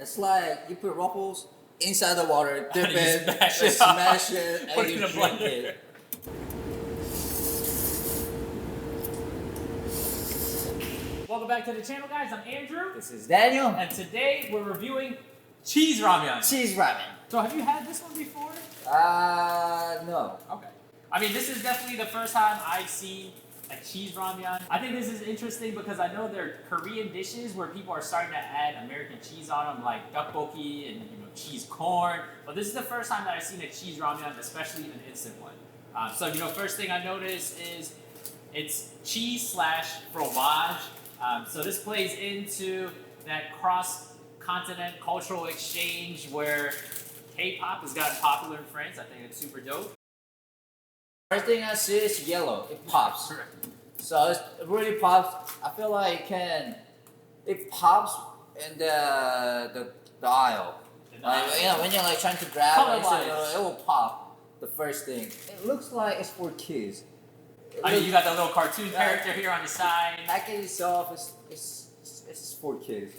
It's like you put ruffles inside the water, dip You it, smash it, smash it, put and it you in a drink blender. it. Welcome back to the channel, guys. I'm Andrew, This is Daniel. and today we're reviewing cheese ramen. Cheese ramen. So have you had this one before? No. Okay. I mean, this is definitely the first time I've seen a cheese ramen. I think this is interesting because I know there are Korean dishes where people are starting to add American cheese on them, like tteokbokki and cheese corn. But this is the first time that I've seen a cheese ramen, especially an instant one. So first thing I noticed is it's cheese slash fromage. So this plays into that cross-continent cultural exchange where K-pop has gotten popular in France. I think it's super dope. First thing I see is yellow. It pops. So it really pops. I feel like it pops in the aisle. Like, when you're like trying to grab it, it will pop. The first thing. It looks like it's for kids. I mean, you got the little cartoon character here on the side. Package itself is for kids.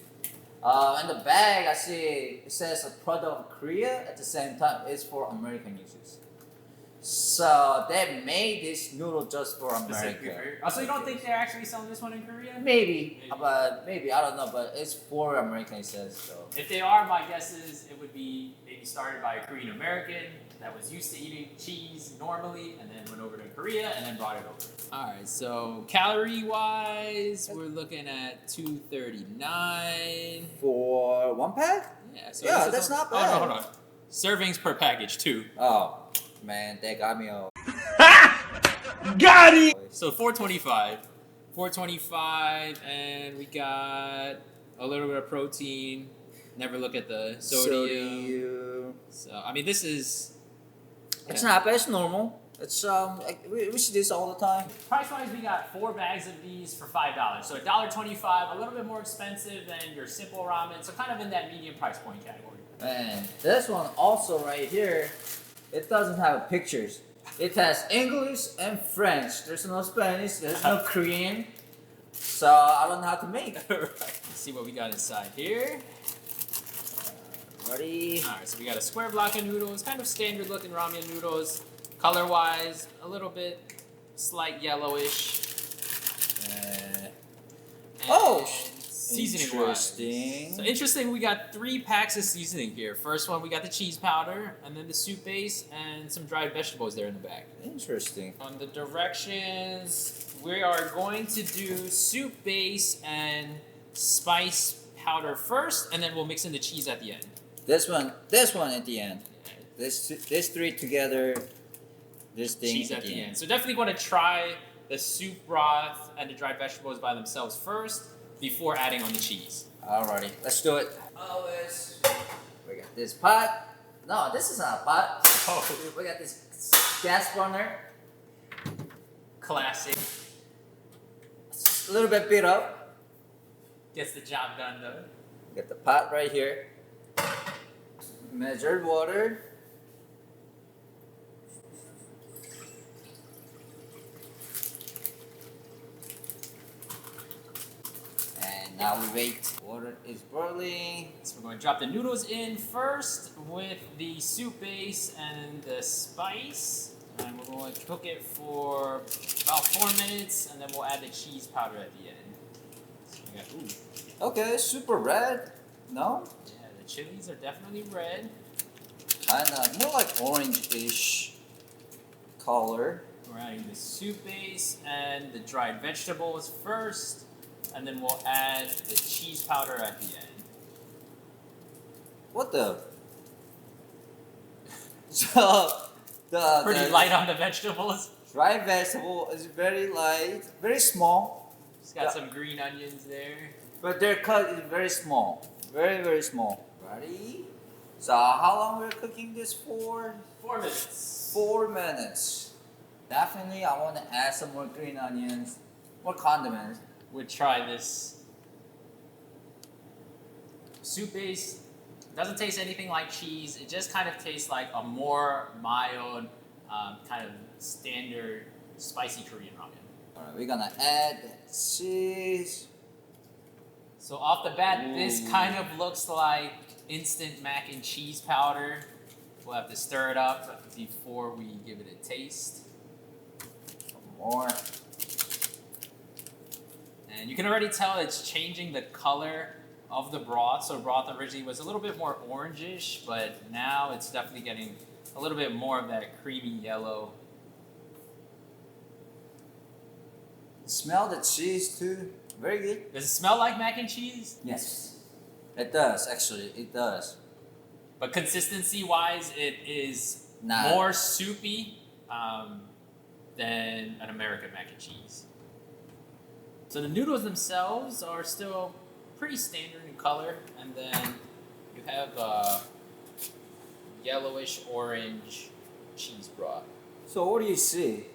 In the bag, I see it says a product of Korea. At the same time, it's for American users. So they made this noodle just for America. Oh, so you don't think they're actually selling this one in Korea? Maybe. But maybe, I don't know. But it's for American, it says so. If they are, my guess is it would be maybe started by a Korean American that was used to eating cheese normally, and then went over to Korea and then brought it over. All right, so calorie-wise, we're looking at 239 For one pack? Yeah, so yeah, that's not bad. Hold on. Servings per package too. Oh, man, they got me all. Got it! So 425. 425, and we got a little bit of protein. Never look at the sodium. So, I mean, this is... It's not bad, it's normal. It's we see this all the time. Price-wise, we got 4 bags of these for $5. So $1.25, a little bit more expensive than your simple ramen. So kind of in that medium price point category. And this one also right here, it doesn't have pictures. It has English and French. There's no Spanish, there's no Korean. So I don't know how to make. Right. Let's see what we got inside here. Ready? Alright, so we got a square block of noodles, kind of standard looking ramen noodles. Color-wise, a little bit slight yellowish. Seasoning interesting. So interesting, we got 3 packs of seasoning here. First one, we got the cheese powder, and then the soup base, and some dried vegetables there in the back. Interesting. On the directions, we are going to do soup base and spice powder first, and then we'll mix in the cheese at the end. This one at the end. This 3 together. This thing Cheese at the end. So definitely want to try the soup broth and the dried vegetables by themselves first before adding on the cheese. Alrighty, let's do it. Always. We got this pot. No, this is not a pot. Oh. We got this gas burner. Classic. It's a little bit beat up. Gets the job done though. We got the pot right here. Measured water. And now we wait. Water is boiling. So we're going to drop the noodles in first with the soup base and the spice. And we're going to cook it for about 4 minutes, and then we'll add the cheese powder at the end. So we got, Okay, super red. No? Yeah, the chilies are definitely red. Kinda more like orange-ish color. We're adding the soup base and the dried vegetables first, and then we'll add the cheese powder at the end. What the? So Pretty light on the vegetables. dried vegetable is very light, very small. Just got some green onions there. But their cut is very small. Very, very small. Ready? So how long we're cooking this for? 4 minutes. 4 minutes. Definitely I want to add some more green onions, more condiments. We'll try this soup base. Doesn't taste anything like cheese. It just kind of tastes like a more mild, kind of standard spicy Korean ramen. Alright, we're gonna add cheese. So off the bat, this kind of looks like instant mac and cheese powder. We'll have to stir it up before we give it a taste. More. And you can already tell it's changing the color of the broth. So broth originally was a little bit more orangish, but now it's definitely getting a little bit more of that creamy yellow. Smell the cheese too. Very good. Does it smell like mac and cheese? Yes. It does, actually. It does. But consistency-wise, it is Nah. more soupy than an American mac and cheese. So the noodles themselves are still pretty standard in color, and then you have yellowish orange cheese broth. So what do you see?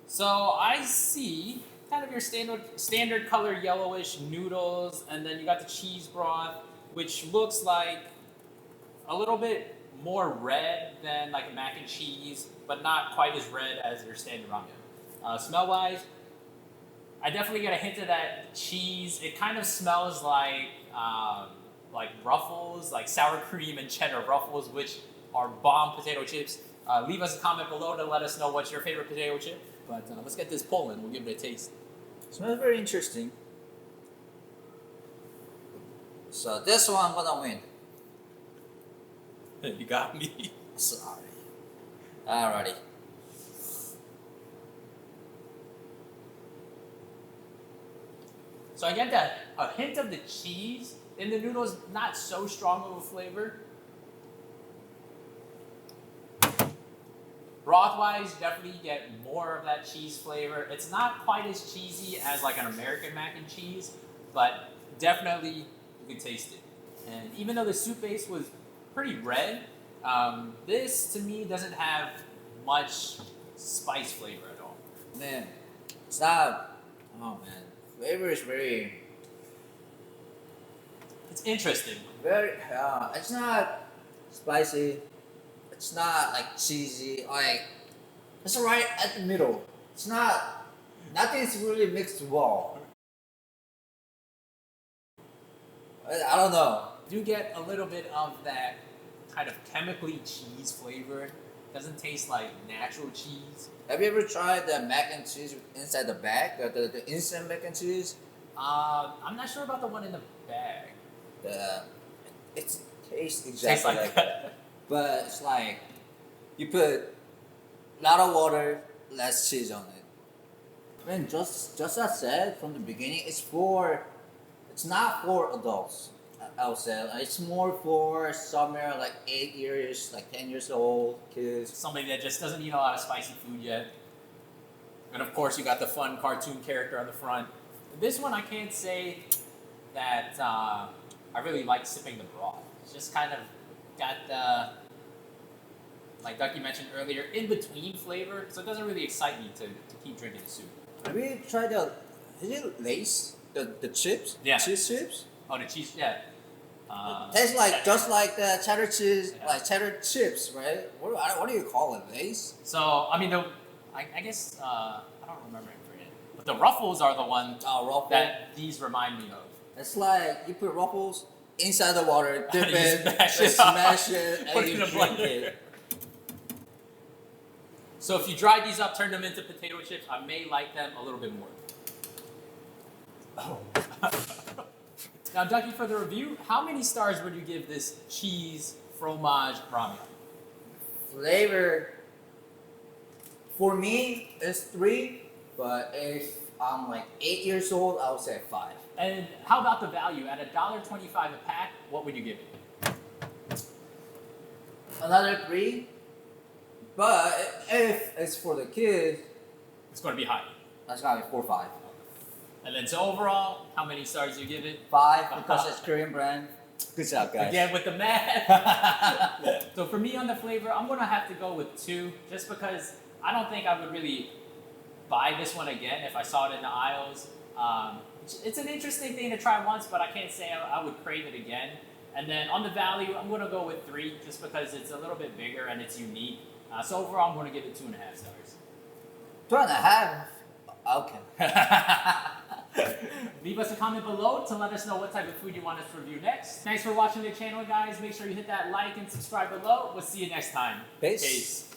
So I see kind of your standard color yellowish noodles, and then you got the cheese broth, which looks like a little bit more red than like a mac and cheese, but not quite as red as your standard ramen. Smell-wise, I definitely get a hint of that cheese. It kind of smells like Ruffles, like sour cream and cheddar Ruffles, which are bomb potato chips. Leave us a comment below to let us know what's your favorite potato chip. But let's get this pulling. We'll give it a taste. Smells very interesting. So this one I'm gonna win. You got me. Sorry. Alrighty. So I get that a hint of the cheese in the noodles, not so strong of a flavor. Broth-wise, definitely get more of that cheese flavor. It's not quite as cheesy as like an American mac and cheese, but definitely you can taste it. And even though the soup base was pretty red, this to me doesn't have much spice flavor at all. Man, it's not. Oh man, flavor is very. It's interesting. Very. It's not spicy. It's not like cheesy. Like it's right at the middle. It's not. Nothing's really mixed well. I don't know. Do get a little bit of that kind of chemically cheese flavor. Doesn't taste like natural cheese. Have you ever tried the mac and cheese inside the bag? The instant mac and cheese? I'm not sure about the one in the bag. It tastes exactly Tastes like like that. that. But it's like you put a lot of water, less cheese on it. Man, just as I said from the beginning, it's not for adults. I would say it's more for somewhere like 8 years, like 10 years old kids. Somebody that just doesn't eat a lot of spicy food yet. And of course, you got the fun cartoon character on the front. This one, I can't say that I really like sipping the broth. It's just kind of got the, like Ducky mentioned earlier, in between flavor. So it doesn't really excite me to keep drinking the soup. Have you tried is it Lay's? The chips? Yeah. Cheese chips? Oh, the cheese, yeah. Tastes like just like the cheddar cheese, Yeah. like cheddar chips, right? What do you call it, Lay's? So, I mean, I guess, I don't remember it for it. But the Ruffles are the one Ruffle. that these remind me of. It's like you put Ruffles inside the water, dip And you it, smash it smash it, Put and it in you a drink blender. it. So if you dry these up, turn them into potato chips, I may like them a little bit more. Oh. Now, Ducky, for the review, how many stars would you give this cheese fromage ramen? Flavor, for me, is 3, but if I'm like 8 years old, I would say 5. And how about the value? At $1.25 a pack, what would you give it? Another 3, but if it's for the kids, It's going to be high. that's gotta be 4 or 5. And then, so overall, how many stars do you give it? 5 because it's Korean brand. Good job, guys. Again, with the math. So for me on the flavor, I'm going to have to go with 2, just because I don't think I would really buy this one again if I saw it in the aisles. It's an interesting thing to try once, but I can't say I would crave it again. And then on the value, I'm going to go with 3, just because it's a little bit bigger and it's unique. So overall, I'm going to give it 2.5 stars. 2.5. Okay. Leave us a comment below to let us know what type of food you want us to review next. Thanks for watching the channel, guys. Make sure you hit that like and subscribe below. We'll see you next time. Peace. Peace.